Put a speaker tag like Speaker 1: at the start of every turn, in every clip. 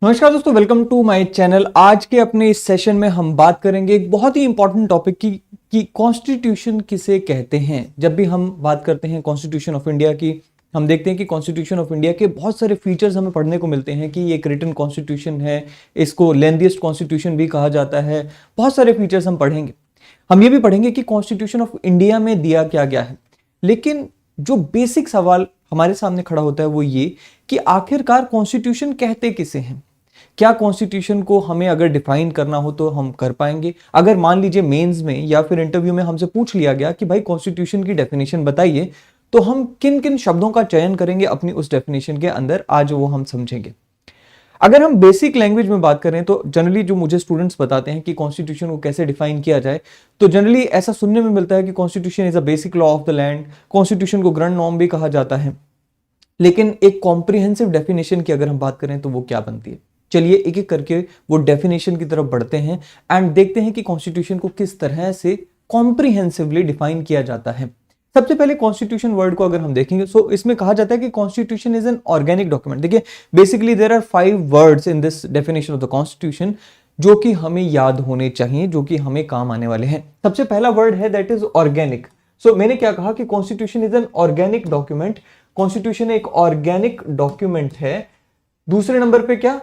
Speaker 1: नमस्कार दोस्तों, welcome to my channel. आज के अपने इस सेशन में हम बात करेंगे एक बहुत ही इंपॉर्टेंट टॉपिक की कि कॉन्स्टिट्यूशन किसे कहते हैं। जब भी हम बात करते हैं कॉन्स्टिट्यूशन ऑफ इंडिया की, हम देखते हैं कि कॉन्स्टिट्यूशन ऑफ इंडिया के बहुत सारे फीचर्स हमें पढ़ने को मिलते हैं कि ये एक रिटन कॉन्स्टिट्यूशन है, इसको लेंथीएस्ट कॉन्स्टिट्यूशन भी कहा जाता है। बहुत सारे फीचर्स हम पढ़ेंगे। हम ये भी पढ़ेंगे कि कॉन्स्टिट्यूशन ऑफ इंडिया में दिया क्या गया है। लेकिन जो बेसिक सवाल हमारे सामने खड़ा होता है वो ये कि आखिरकार कॉन्स्टिट्यूशन कहते किसे हैं। क्या कॉन्स्टिट्यूशन को हमें अगर डिफाइन करना हो तो हम कर पाएंगे? अगर मान लीजिए मेंस में या फिर इंटरव्यू में हमसे पूछ लिया गया कि भाई कॉन्स्टिट्यूशन की डेफिनेशन बताइए, तो हम किन किन शब्दों का चयन करेंगे अपनी उस डेफिनेशन के अंदर, आज वो हम समझेंगे। अगर हम बेसिक लैंग्वेज में बात करें तो जनरली जो मुझे स्टूडेंट्स बताते हैं कि कॉन्स्टिट्यूशन को कैसे डिफाइन किया जाए, तो जनरली ऐसा सुनने में मिलता है कि constitution is a basic law of the land, constitution को ग्रैंड नॉर्म भी कहा जाता है। लेकिन एक कॉम्प्रिहेंसिव डेफिनेशन की अगर हम बात करें तो वो क्या बनती है? चलिए एक एक करके वो डेफिनेशन की तरफ बढ़ते हैं एंड देखते हैं कि कॉन्स्टिट्यूशन को किस तरह से कॉम्प्रिहेंसिवली डिफाइन किया जाता है। सबसे पहले कॉन्स्टिट्यूशन वर्ड को अगर हम देखेंगे तो इसमें कहा जाता है कि constitution is an organic document. देखिए basically there are 5 words in this definition of the constitution जो कि हमें याद होने चाहिए, जो कि हमें काम आने वाले हैं। सबसे पहला वर्ड है दैट इज ऑर्गेनिक। सो मैंने क्या कहा कि constitution is an organic document. Constitution एक ऑर्गेनिक डॉक्यूमेंट है। दूसरे नंबर पे क्या?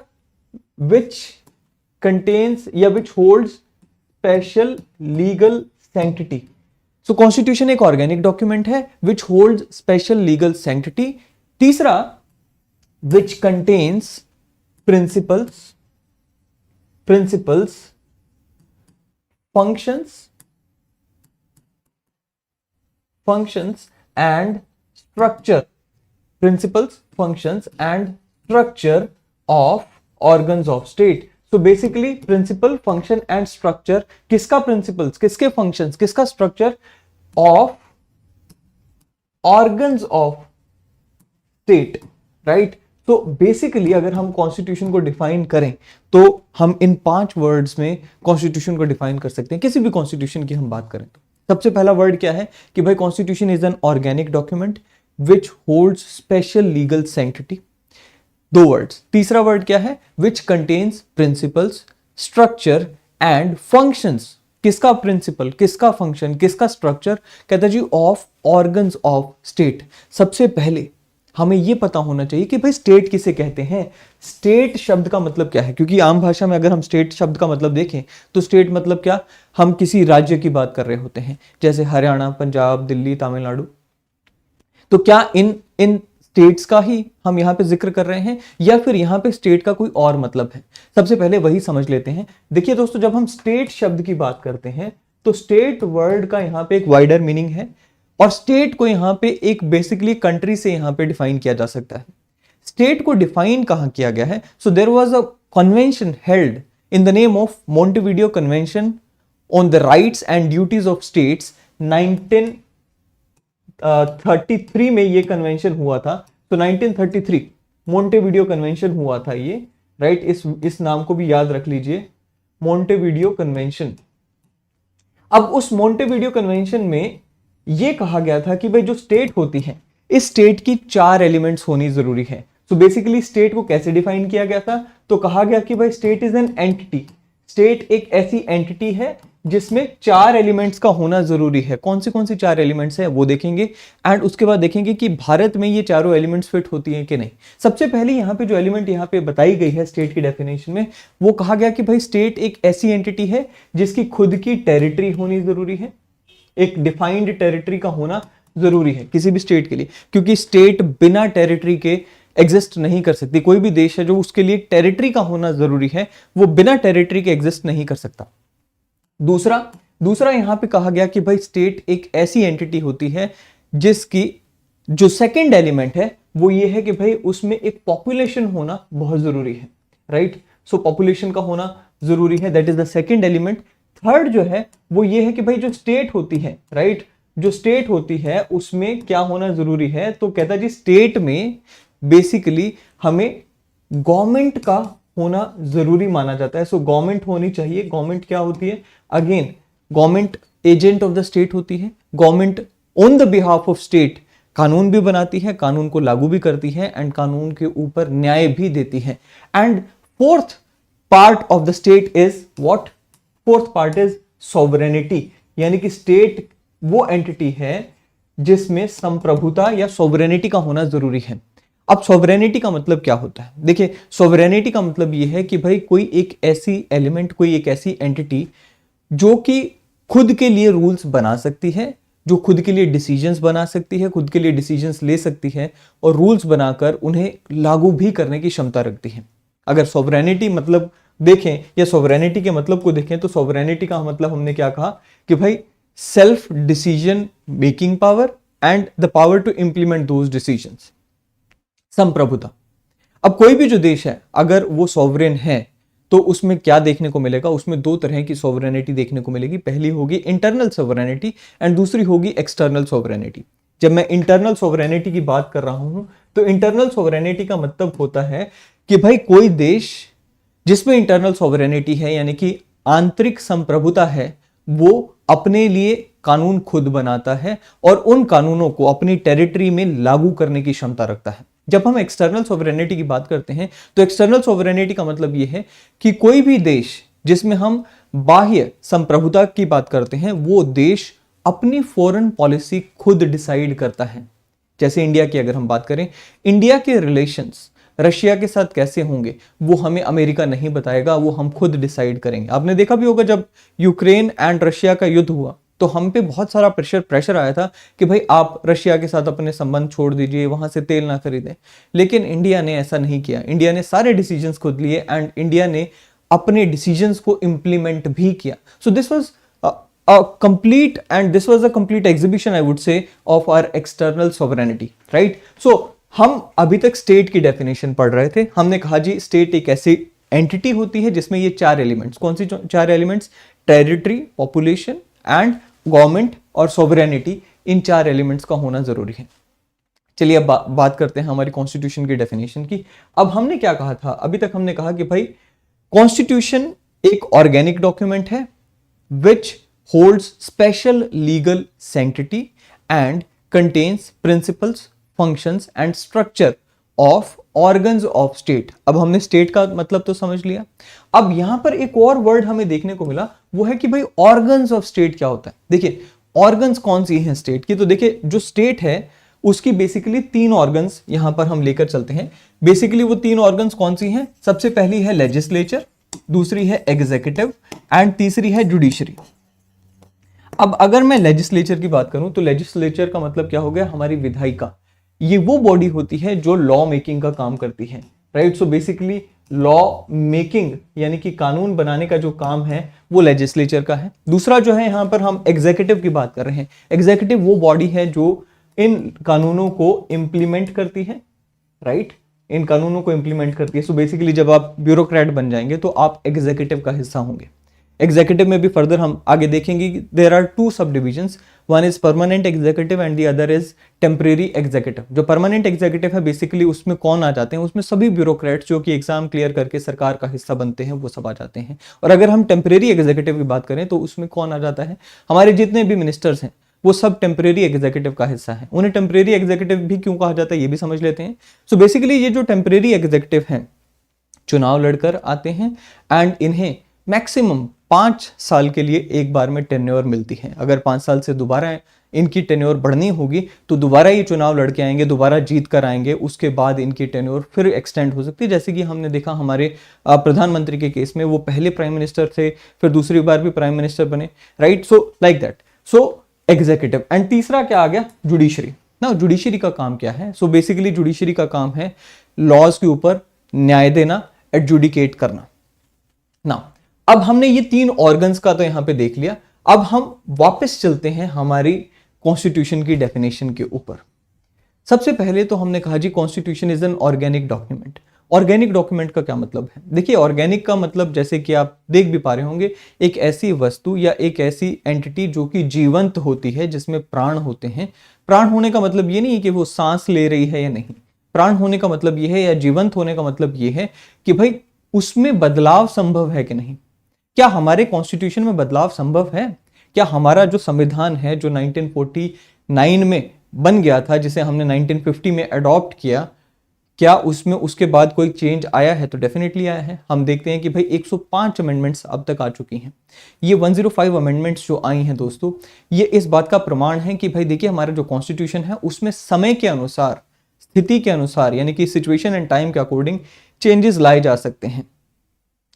Speaker 1: which contains या which holds special legal sanctity। so constitution एक organic document है which holds special legal sanctity। तीसरा which contains principles functions and structure, principles functions and structure of organs of state. So basically principle, function and structure, किसका principles, किसके functions, किसका structure? Of organs of state, right. तो basically अगर हम constitution को define करें तो हम इन 5 वर्ड्स में कॉन्स्टिट्यूशन को डिफाइन कर सकते हैं। किसी भी कॉन्स्टिट्यूशन की हम बात करें तो सबसे पहला वर्ड क्या है कि भाई constitution is an organic document which holds special legal sanctity. 2 words. तीसरा वर्ड क्या है? Which contains principles, structure and functions. किसका प्रिंसिपल, किसका फंक्शन, किसका स्ट्रक्चर? कहता है जी ऑफ ऑर्गन्स ऑफ स्टेट। सबसे पहले हमें यह पता होना चाहिए कि भाई स्टेट किसे कहते हैं। स्टेट शब्द का मतलब क्या है? क्योंकि आम भाषा में अगर हम स्टेट शब्द का मतलब देखें तो स्टेट मतलब क्या, हम किसी राज्य की बात कर रहे होते हैं, जैसे हरियाणा, पंजाब, दिल्ली, तमिलनाडु। तो क्या इन स्टेट्स का ही हम यहां पे जिक्र कर रहे हैं या फिर यहां पे स्टेट का कोई और मतलब है? सबसे पहले वही समझ लेते हैं। देखिए दोस्तों, जब हम स्टेट शब्द की बात करते हैं तो स्टेट वर्ड का यहां पे एक वाइडर मीनिंग है और स्टेट को यहां पे एक बेसिकली कंट्री से यहां पे डिफाइन किया जा सकता है। स्टेट को डिफाइन कहां किया गया है? So there was a convention held in the name of Montevideo convention on the rights and duties of states. 1933 में ये कन्वेंशन हुआ था। तो 1933 मोंटेविडियो कन्वेंशन हुआ था ये, राइट। इस नाम को भी याद रख लीजिए, मोंटेविडियो कन्वेंशन। अब उस मोंटेविडियो कन्वेंशन में ये कहा गया था कि भाई जो स्टेट होती है, इस स्टेट की 4 एलिमेंट्स होनी जरूरी है। सो बेसिकली स्टेट को कैसे डिफाइन किया गया था? तो कहा गया कि भाई state is an entity. State एक ऐसी एंटिटी है जिसमें 4 एलिमेंट्स का होना जरूरी है। कौन सी 4 एलिमेंट्स हैं वो देखेंगे एंड उसके बाद देखेंगे कि भारत में ये चारों एलिमेंट्स फिट होती हैं कि नहीं। सबसे पहले यहाँ पे जो एलिमेंट यहाँ पे बताई गई है स्टेट की डेफिनेशन में, वो कहा गया कि भाई स्टेट एक ऐसी एंटिटी है जिसकी खुद की टेरिटरी होनी जरूरी है। एक डिफाइंड टेरिटरी का होना जरूरी है किसी भी स्टेट के लिए, क्योंकि स्टेट बिना टेरिटरी के एग्जिस्ट नहीं कर सकती। कोई भी देश है जो उसके लिए टेरिटरी का होना जरूरी है, वो बिना टेरिटरी के एग्जिस्ट नहीं कर सकता। दूसरा यहां पे कहा गया कि भाई स्टेट एक ऐसी एंटिटी होती है जिसकी जो सेकंड एलिमेंट है वो ये है कि भाई उसमें एक पॉपुलेशन होना बहुत जरूरी है, राइट। सो पॉपुलेशन का होना जरूरी है, that is the second element. Third जो है वो ये है कि भाई जो स्टेट होती है, राइट, जो स्टेट होती है उसमें क्या होना जरूरी है? तो कहता जी स्टेट में बेसिकली हमें गवर्नमेंट का होना जरूरी माना जाता है। सो गवर्नमेंट होनी चाहिए। गवर्नमेंट क्या होती है? Again government agent of the state होती है। Government on the behalf of state कानून भी बनाती है, कानून को लागू भी करती है एंड कानून के ऊपर न्याय भी देती है। And fourth part of the state is what? Fourth part is sovereignty, यानी कि स्टेट वो एंटिटी है जिसमें संप्रभुता या सॉवरेनिटी का होना जरूरी है। अब सॉवरेनिटी का मतलब क्या होता है? देखिए, सॉवरेनिटी का मतलब यह है कि भाई कोई एक ऐसी एलिमेंट, कोई एक ऐसी एंटिटी जो कि खुद के लिए रूल्स बना सकती है, जो खुद के लिए डिसीजंस बना सकती है, खुद के लिए डिसीजंस ले सकती है और रूल्स बनाकर उन्हें लागू भी करने की क्षमता रखती है। अगर सॉवरेनिटी मतलब देखें या सॉवरेनिटी के मतलब को देखें तो सॉवरेनिटी का मतलब हमने क्या कहा कि भाई self decision making power and the power to implement those decisions, संप्रभुता। अब कोई भी जो देश है अगर वो सॉवरेन है तो उसमें क्या देखने को मिलेगा? उसमें दो तरह की सॉवरेनिटी देखने को मिलेगी। पहली होगी इंटरनल सॉवरेनिटी एंड दूसरी होगी एक्सटर्नल सॉवरेनिटी। जब मैं इंटरनल सॉवरेनिटी की बात कर रहा हूं तो इंटरनल सॉवरेनिटी का मतलब होता है कि भाई कोई देश जिसमें इंटरनल सॉवरेनिटी है यानी कि आंतरिक संप्रभुता है, वो अपने लिए कानून खुद बनाता है और उन कानूनों को अपनी टेरिटरी में लागू करने की क्षमता रखता है। जब हम एक्सटर्नल सॉवरेनिटी की बात करते हैं तो एक्सटर्नल सॉवरेनिटी का मतलब यह है कि कोई भी देश जिसमें हम बाह्य संप्रभुता की बात करते हैं, वो देश अपनी फॉरेन पॉलिसी खुद डिसाइड करता है। जैसे इंडिया की अगर हम बात करें, इंडिया के रिलेशंस रशिया के साथ कैसे होंगे वो हमें अमेरिका नहीं बताएगा, वो हम खुद डिसाइड करेंगे। आपने देखा भी होगा जब यूक्रेन एंड रशिया का युद्ध हुआ तो हम पे बहुत सारा प्रेशर आया था कि भाई आप रशिया के साथ अपने संबंध छोड़ दीजिए, वहां से तेल ना खरीदें। लेकिन इंडिया ने ऐसा नहीं किया। इंडिया ने सारे डिसीजंस खुद लिए एंड इंडिया ने अपने डिसीजंस को इंप्लीमेंट भी किया। So this was a complete and this was a complete exhibition I would say of our external sovereignty, right? So हम अभी तक स्टेट की डेफिनेशन पढ़ रहे थे। हमने कहा जी स्टेट एक ऐसी एंटिटी होती है जिसमें ये चार एलिमेंट्स, कौन सी चार elements? Territory, population and government और सॉवरेनिटी, इन चार एलिमेंट्स का होना जरूरी है। चलिए अब बात करते हैं हमारी कॉन्स्टिट्यूशन की डेफिनेशन की। अब हमने क्या कहा था? अभी तक हमने कहा कि भाई कॉन्स्टिट्यूशन एक ऑर्गेनिक डॉक्यूमेंट है विच holds special legal sanctity and contains principles, functions and structure of organs of state। अब हमने state का मतलब तो समझ लिया। अब यहां पर एक और वर्ड हमें देखने को मिला, वो है कि भाई organs of state क्या होता है। देखिए organs कौन सी हैं स्टेट की? तो देखिए जो स्टेट है उसकी बेसिकली तीन ऑर्गन्स यहां पर हम लेकर चलते हैं। बेसिकली वो तीन ऑर्गन्स कौन सी हैं? सबसे पहली है लेजिस्लेचर, दूसरी है एग्जीक्यूटिव एंड तीसरी है जुडिशरी। अब अगर मैं लेजिस्लेचर की बात करूं तो लेजिस्लेचर का मतलब क्या हो गया? हमारी विधायिका। ये वो बॉडी होती है जो लॉ मेकिंग का काम करती है, right? So basically law making यानी कि कानून बनाने का जो काम है वो लेजिस्लेचर का है। दूसरा जो है यहां पर हम एग्जीक्यूटिव की बात कर रहे हैं। एग्जीक्यूटिव वो बॉडी है जो इन कानूनों को इंप्लीमेंट करती है, राइट? इन कानूनों को इंप्लीमेंट करती है। सो बेसिकली जब आप ब्यूरोक्रेट बन जाएंगे तो आप एग्जीक्यूटिव का हिस्सा होंगे। एग्जीक्यूटिव में भी फर्दर हम आगे देखेंगे कि देयर आर टू सब divisions, one is permanent executive and the other is temporary executive. जो परमानेंट एग्जीक्यूटिव है बेसिकली उसमें कौन आ जाते हैं? उसमें सभी ब्यूरोक्रेट्स जो कि एग्जाम क्लियर करके सरकार का हिस्सा बनते हैं वो सब आ जाते हैं। और अगर हम टेम्परेरी एग्जीक्यूटिव की बात करें तो उसमें कौन आ जाता है? हमारे जितने भी मिनिस्टर्स हैं वो सब टेम्परेरी एग्जीक्यूटिव का हिस्सा है। उन्हें टेम्परेरी एग्जीक्यूटिव भी क्यों कहा जाता है ये भी समझ लेते हैं। सो बेसिकली ये जो टेम्परेरी एग्जीक्यूटिव हैं चुनाव लड़कर आते हैं एंड इन्हें मैक्सिमम 5 साल के लिए एक बार में टेन्योर मिलती है। अगर 5 साल से दोबारा इनकी टेन्योर बढ़नी होगी तो दोबारा ये चुनाव लड़के आएंगे, दोबारा जीत कर आएंगे, उसके बाद इनकी टेन्योर फिर एक्सटेंड हो सकती है। जैसे कि हमने देखा हमारे प्रधानमंत्री के केस में, वो पहले प्राइम मिनिस्टर थे फिर दूसरी बार भी प्राइम मिनिस्टर बने, right? So like that. So executive and तीसरा क्या आ गया? जुडिशरी। ना जुडिशरी का काम क्या है? सो बेसिकली जुडिशरी का काम है लॉज के ऊपर न्याय देना, एडजुडिकेट करना। ना अब हमने ये तीन ऑर्गन्स का तो यहां पे देख लिया। अब हम वापस चलते हैं हमारी कॉन्स्टिट्यूशन की डेफिनेशन के ऊपर। सबसे पहले तो हमने कहा जी constitution is an organic document. Organic document का क्या मतलब है? देखिए ऑर्गेनिक का मतलब जैसे कि आप देख भी पा रहे होंगे, एक ऐसी वस्तु या एक ऐसी एंटिटी जो कि जीवंत होती है, जिसमें प्राण होते हैं। प्राण होने का मतलब ये नहीं है कि वो सांस ले रही है या नहीं। प्राण होने का मतलब ये है, या जीवंत होने का मतलब ये है कि भाई उसमें बदलाव संभव है कि नहीं। क्या हमारे कॉन्स्टिट्यूशन में बदलाव संभव है? क्या हमारा जो संविधान है जो 1949 में बन गया था, जिसे हमने 1950 में अडॉप्ट किया, क्या उसमें उसके बाद कोई चेंज आया है? तो डेफिनेटली आया है। हम देखते हैं कि भाई 105 अमेंडमेंट्स अब तक आ चुकी हैं। ये 105 अमेंडमेंट्स जो आई हैं दोस्तों, ये इस बात का प्रमाण है कि भाई देखिए हमारा जो कॉन्स्टिट्यूशन है उसमें समय के अनुसार, स्थिति के अनुसार, यानी कि सिचुएशन एंड टाइम के अकॉर्डिंग चेंजेस लाए जा सकते हैं।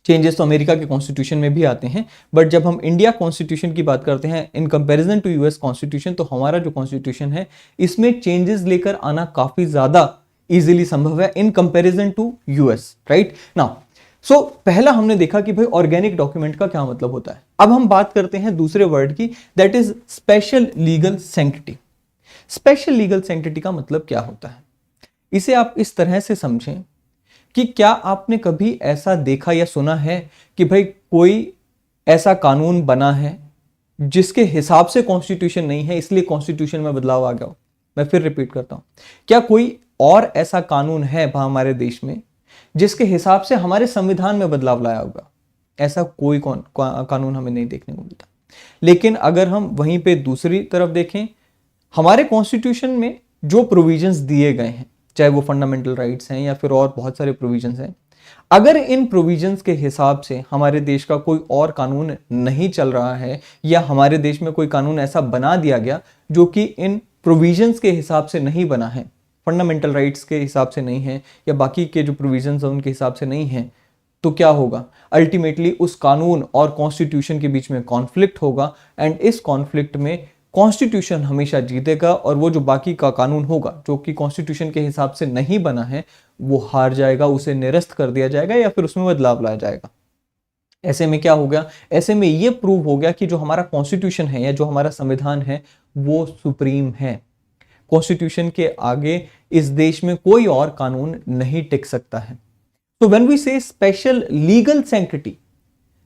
Speaker 1: चेंजेस तो अमेरिका के कॉन्स्टिट्यूशन में भी आते हैं, बट जब हम इंडिया कॉन्स्टिट्यूशन की बात करते हैं in comparison to US constitution, तो हमारा जो कॉन्स्टिट्यूशन है इसमें चेंजेस लेकर आना काफी ज्यादा इजीली संभव है in comparison to US, right now. So पहला हमने देखा कि भाई ऑर्गेनिक डॉक्यूमेंट का क्या मतलब होता है। अब हम बात करते हैं दूसरे वर्ड की, that is special legal sanctity. Special legal sanctity का मतलब क्या होता है? इसे आप इस तरह से समझें कि क्या आपने कभी ऐसा देखा या सुना है कि भाई कोई ऐसा कानून बना है जिसके हिसाब से कॉन्स्टिट्यूशन नहीं है, इसलिए कॉन्स्टिट्यूशन में बदलाव आ गया हो? मैं फिर रिपीट करता हूं, क्या कोई और ऐसा कानून है हमारे देश में जिसके हिसाब से हमारे संविधान में बदलाव लाया होगा? ऐसा कोई कानून हमें नहीं देखने को मिलता। लेकिन अगर हम वहीं पे दूसरी तरफ देखें, हमारे कॉन्स्टिट्यूशन में जो प्रोविजंस दिए गए हैं, चाहे वो फंडामेंटल राइट्स हैं या फिर और बहुत सारे प्रोविजंस हैं, अगर इन प्रोविजंस के हिसाब से हमारे देश का कोई और कानून नहीं चल रहा है, या हमारे देश में कोई कानून ऐसा बना दिया गया जो कि इन प्रोविजंस के हिसाब से नहीं बना है, फंडामेंटल राइट्स के हिसाब से नहीं है, या बाकी के जो प्रोविजंस हैं उनके हिसाब से नहीं है, तो क्या होगा? अल्टीमेटली उस कानून और कॉन्स्टिट्यूशन के बीच में कॉन्फ्लिक्ट होगा, एंड इस कॉन्फ्लिक्ट में कॉन्स्टिट्यूशन हमेशा जीतेगा, और वो जो बाकी का कानून होगा जो कि कॉन्स्टिट्यूशन के हिसाब से नहीं बना है वो हार जाएगा, उसे निरस्त कर दिया जाएगा या फिर उसमें बदलाव लाया जाएगा। ऐसे में क्या हो गया? ऐसे में ये प्रूव हो गया कि जो हमारा कॉन्स्टिट्यूशन है या जो हमारा संविधान है वो सुप्रीम है। कॉन्स्टिट्यूशन के आगे इस देश में कोई और कानून नहीं टिक सकता है। तो व्हेन वी से special legal sanctity,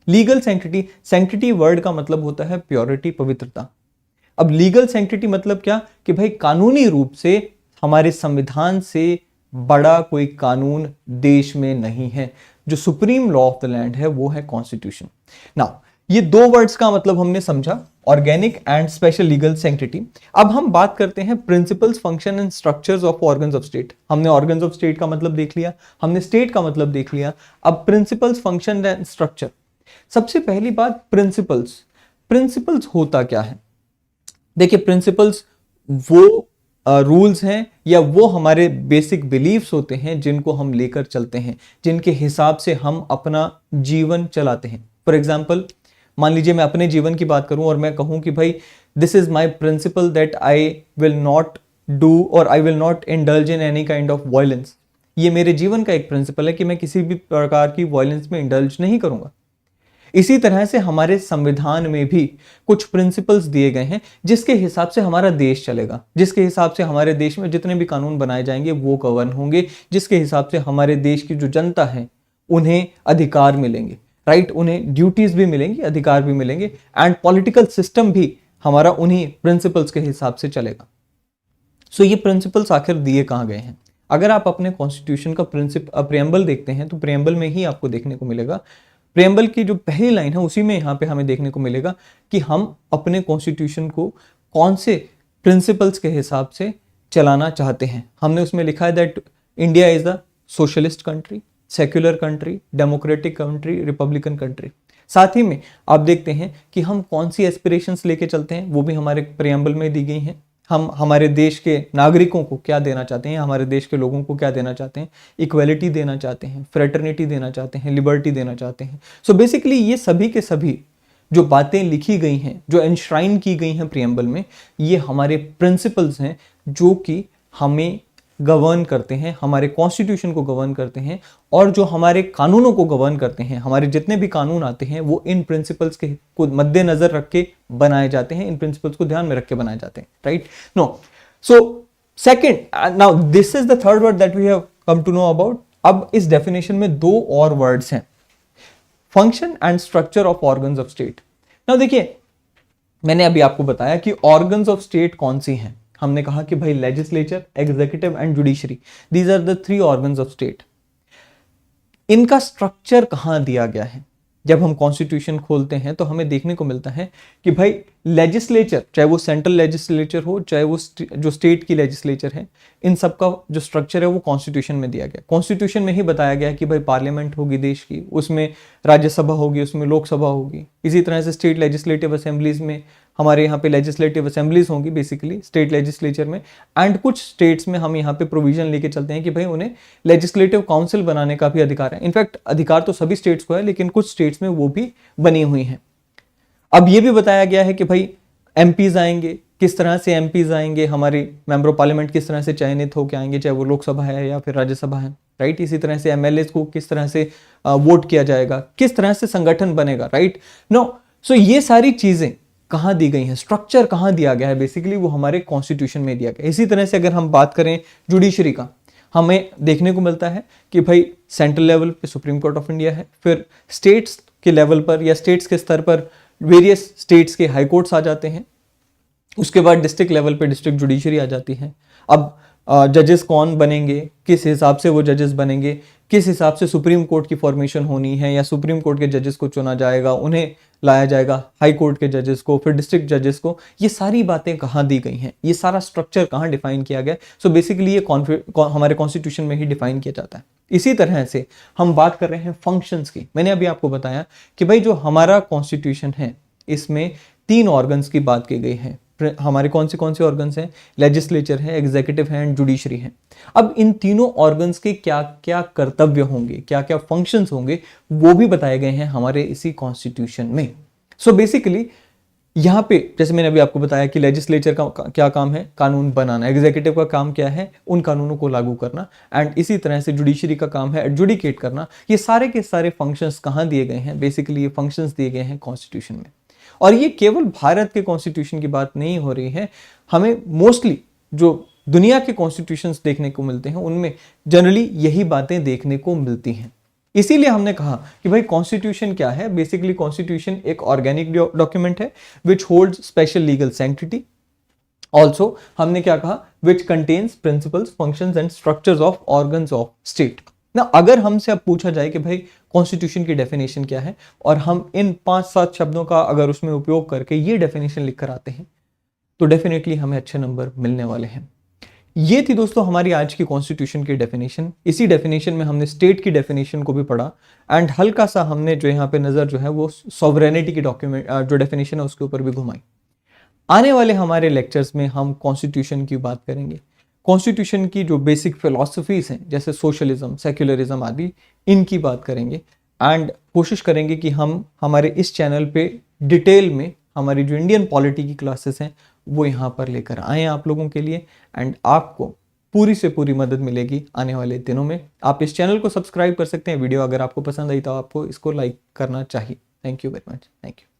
Speaker 1: legal sanctity, sanctity word का मतलब होता है प्योरिटी, पवित्रता। अब लीगल सैंक्टिटी मतलब क्या? कि भाई कानूनी रूप से हमारे संविधान से बड़ा कोई कानून देश में नहीं है। जो supreme law of the land है वो है कॉन्स्टिट्यूशन। नाउ ये दो वर्ड्स का मतलब हमने समझा, organic and special legal sanctity. अब हम बात करते हैं principles, function and structures of organs of state. हमने ऑर्गन्स ऑफ स्टेट का मतलब देख लिया, हमने स्टेट का मतलब देख लिया, अब प्रिंसिपल्स, फंक्शन एंड स्ट्रक्चर। सबसे पहली बात प्रिंसिपल्स। प्रिंसिपल्स होता क्या है? देखिए प्रिंसिपल्स वो रूल्स हैं या वो हमारे बेसिक बिलीफ्स होते हैं जिनको हम लेकर चलते हैं, जिनके हिसाब से हम अपना जीवन चलाते हैं। फॉर एग्जाम्पल, मान लीजिए मैं अपने जीवन की बात करूं और मैं कहूं कि भाई this is my principle that I will not do और I will not indulge in any kind of violence. ये मेरे जीवन का एक प्रिंसिपल है कि मैं किसी भी प्रकार की वायलेंस में इंडल्ज नहीं करूंगा। इसी तरह से हमारे संविधान में भी कुछ प्रिंसिपल्स दिए गए हैं जिसके हिसाब से हमारा देश चलेगा, जिसके हिसाब से हमारे देश में जितने भी कानून बनाए जाएंगे वो गवर्न होंगे, जिसके हिसाब से हमारे देश की जो जनता है उन्हें अधिकार मिलेंगे, राइट, उन्हें ड्यूटीज भी मिलेंगी, अधिकार भी मिलेंगे, एंड पॉलिटिकल सिस्टम भी हमारा उन्हीं प्रिंसिपल्स के हिसाब से चलेगा। सो ये प्रिंसिपल्स आखिर दिए कहाँ गए हैं? अगर आप अपने कॉन्स्टिट्यूशन का प्रियम्बल देखते हैं तो प्रियम्बल में ही आपको देखने को मिलेगा। प्रियम्बल की जो पहली लाइन है उसी में यहाँ पे हमें देखने को मिलेगा कि हम अपने कॉन्स्टिट्यूशन को कौन से प्रिंसिपल्स के हिसाब से चलाना चाहते हैं। हमने उसमें लिखा है that India is a socialist country, secular country, democratic country, Republican country. साथ ही में आप देखते हैं कि हम कौन सी एस्पिरेशंस लेके चलते हैं वो भी हमारे प्रियम्बल में दी गई हैं। हम हमारे देश के नागरिकों को क्या देना चाहते हैं, हमारे देश के लोगों को क्या देना चाहते हैं, इक्वलिटी देना चाहते हैं, फ्रेटर्निटी देना चाहते हैं, लिबर्टी देना चाहते हैं। सो बेसिकली ये सभी के सभी जो बातें लिखी गई हैं, जो एनश्राइन की गई हैं प्रियम्बल में, ये हमारे प्रिंसिपल्स हैं जो कि हमें गवर्न करते हैं, हमारे कॉन्स्टिट्यूशन को गवर्न करते हैं, और जो हमारे कानूनों को गवर्न करते हैं, हमारे जितने भी कानून आते हैं वो इन प्रिंसिपल्स के को मद्देनजर रख के बनाए जाते हैं, इन प्रिंसिपल्स को ध्यान में रख के बनाए जाते हैं, right. No, so second, now this is the third word that we have come to know about. अब इस डेफिनेशन में दो और वर्ड्स हैं, function and structure of organs of state. Now देखिए, मैंने अभी आपको बताया कि ऑर्गन्स ऑफ स्टेट कौन सी हैं। हमने कहा कि भाई legislature, executive and judiciary, these are the three organs of state. इनका स्ट्रक्चर कहां दिया गया है? जब हम कॉन्स्टिट्यूशन खोलते हैं तो हमें देखने को मिलता है कि भाई लेजिस्लेचर, चाहे वो सेंट्रल लेजिस्लेचर हो, चाहे वो जो स्टेट की लेजिस्लेचर है, इन सब का जो स्ट्रक्चर है वो कॉन्स्टिट्यूशन में दिया गया। कॉन्स्टिट्यूशन में ही बताया गया कि भाई पार्लियामेंट होगी देश की, उसमें राज्यसभा होगी, उसमें लोकसभा होगी। इसी तरह से स्टेट लेजिस्लेटिव असेंबलीज में, हमारे यहाँ पे लेजिस्लेटिव असेंबलीज होंगी बेसिकली स्टेट लेजिस्लेचर में। एंड कुछ स्टेट्स में हम यहाँ पे प्रोविजन लेके चलते हैं कि भाई उन्हें लेजिस्लेटिव काउंसिल बनाने का भी अधिकार है। इनफैक्ट अधिकार तो सभी स्टेट्स को है, लेकिन कुछ स्टेट्स में वो भी बनी हुई हैं। अब ये भी बताया गया है कि भाई एमपीज आएंगे, किस तरह से एमपीज आएंगे, हमारे मेंबर ऑफ पार्लियामेंट किस तरह से चयनित होकर आएंगे, चाहे वो लोकसभा है या फिर राज्यसभा है, राइट। इसी तरह से एमएलए को किस तरह से वोट किया जाएगा, किस तरह से संगठन बनेगा, राइट। नो, सो ये सारी चीजें कहाँ दी गई हैं, स्ट्रक्चर कहाँ दिया गया है, बेसिकली वो हमारे कॉन्स्टिट्यूशन में दिया गया। इसी तरह से अगर हम बात करें जुडिशरी का, हमें देखने को मिलता है कि भाई सेंट्रल लेवल पे सुप्रीम कोर्ट ऑफ इंडिया है, फिर स्टेट्स के लेवल पर या स्टेट्स के स्तर पर वेरियस स्टेट्स के हाई कोर्ट्स आ जाते हैं। उसके बाद डिस्ट्रिक्ट लेवल पे डिस्ट्रिक्ट जुडिशरी आ जाती है। अब जजेस कौन बनेंगे, किस हिसाब से वो जजेस बनेंगे, किस हिसाब से सुप्रीम कोर्ट की फॉर्मेशन होनी है, या सुप्रीम कोर्ट के जजेस को चुना जाएगा, उन्हें लाया जाएगा, हाई कोर्ट के जजेस को, फिर डिस्ट्रिक्ट जजेस को, ये सारी बातें कहाँ दी गई हैं, ये सारा स्ट्रक्चर कहाँ डिफाइन किया गया। सो बेसिकली ये हमारे कॉन्स्टिट्यूशन में ही डिफाइन किया जाता है। इसी तरह से हम बात कर रहे हैं फंक्शंस की। मैंने अभी आपको बताया कि भाई जो हमारा कॉन्स्टिट्यूशन है इसमें 3 ऑर्गन्स की बात की गई है। हमारे कौन से ऑर्गन्स हैं, लेजिस्लेचर है, एग्जीक्यूटिव है एंड जुडिशरी है। अब इन तीनों ऑर्गन्स के क्या क्या कर्तव्य होंगे, क्या क्या फंक्शंस होंगे, वो भी बताए गए हैं हमारे इसी कॉन्स्टिट्यूशन में। सो बेसिकली यहाँ पे जैसे मैंने अभी आपको बताया कि लेजिस्लेचर का क्या काम है, कानून बनाना, एग्जीक्यूटिव का काम क्या है, उन कानूनों को लागू करना, एंड इसी तरह से जुडिशरी का काम है एडजुडिकेट करना। ये सारे के सारे फंक्शंस कहाँ दिए गए हैं, बेसिकली ये फंक्शंस दिए गए हैं कॉन्स्टिट्यूशन में। और ये केवल भारत के कॉन्स्टिट्यूशन की बात नहीं हो रही है, हमें मोस्टली जो दुनिया के कॉन्स्टिट्यूशंस देखने को मिलते हैं उनमें जनरली यही बातें देखने को मिलती हैं। इसीलिए हमने कहा कि भाई कॉन्स्टिट्यूशन क्या है। बेसिकली कॉन्स्टिट्यूशन एक ऑर्गेनिक डॉक्यूमेंट है विच holds special legal sanctity. Also हमने क्या कहा, which contains principles, functions and structures of organs of state. ना अगर हमसे अब पूछा जाए कि भाई कॉन्स्टिट्यूशन की डेफिनेशन क्या है, और हम इन 5-7 शब्दों का अगर उसमें उपयोग करके ये डेफिनेशन लिख कर आते हैं तो डेफिनेटली हमें अच्छे नंबर मिलने वाले हैं। ये थी दोस्तों हमारी आज की कॉन्स्टिट्यूशन की डेफिनेशन। इसी डेफिनेशन में हमने स्टेट की डेफिनेशन को भी पढ़ा, एंड हल्का सा हमने जो यहाँ पे नजर जो है वो सॉवरेनिटी की डॉक्यूमेंट जो डेफिनेशन है उसके ऊपर भी घुमाई। आने वाले हमारे लेक्चर्स में हम कॉन्स्टिट्यूशन की बात करेंगे, कॉन्स्टिट्यूशन की जो बेसिक फिलॉसफीज हैं जैसे सोशलिज्म, सेक्युलरिज्म आदि, इनकी बात करेंगे। एंड कोशिश करेंगे कि हम हमारे इस चैनल पे डिटेल में हमारी जो इंडियन पॉलिटी की क्लासेस हैं वो यहाँ पर लेकर आए आप लोगों के लिए, एंड आपको पूरी से पूरी मदद मिलेगी आने वाले दिनों में। आप इस चैनल को सब्सक्राइब कर सकते हैं। वीडियो अगर आपको पसंद आई तो आपको इसको लाइक करना चाहिए। Thank you very much. Thank you.